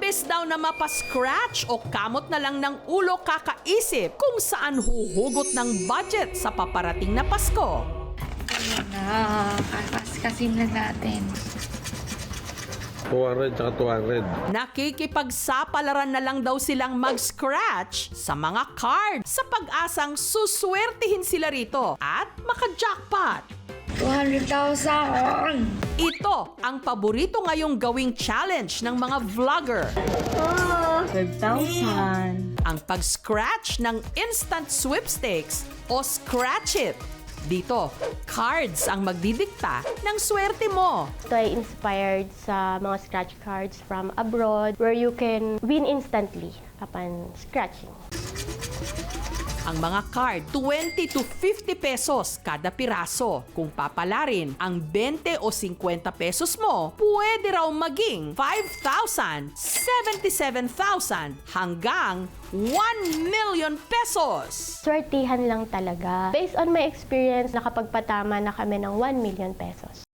Imbes daw na mapa-scratch o kamot na lang ng ulo kakaisip kung saan huhugot ng budget sa paparating na Pasko. Kakaskasin na natin. 200 tsaka 200. Nakikipagsapalaran na lang daw silang mag-scratch sa mga card sa pag-asang suswertihin sila rito at maka-jackpot. 200,000! Ito ang paborito ngayong gawing challenge ng mga vlogger. 12,000. Ang pag-scratch ng instant sweepstakes o scratch it. Dito, cards ang magdidikta ng swerte mo. Ito ay inspired sa mga scratch cards from abroad where you can win instantly upon scratching. Ang mga card, 20 to 50 pesos kada piraso. Kung papalarin ang 20 o 50 pesos mo, pwede raw maging 5,000, 77,000 hanggang 1 million pesos. Swertihan lang talaga. Based on my experience, nakapagpatama na kami ng 1 million pesos.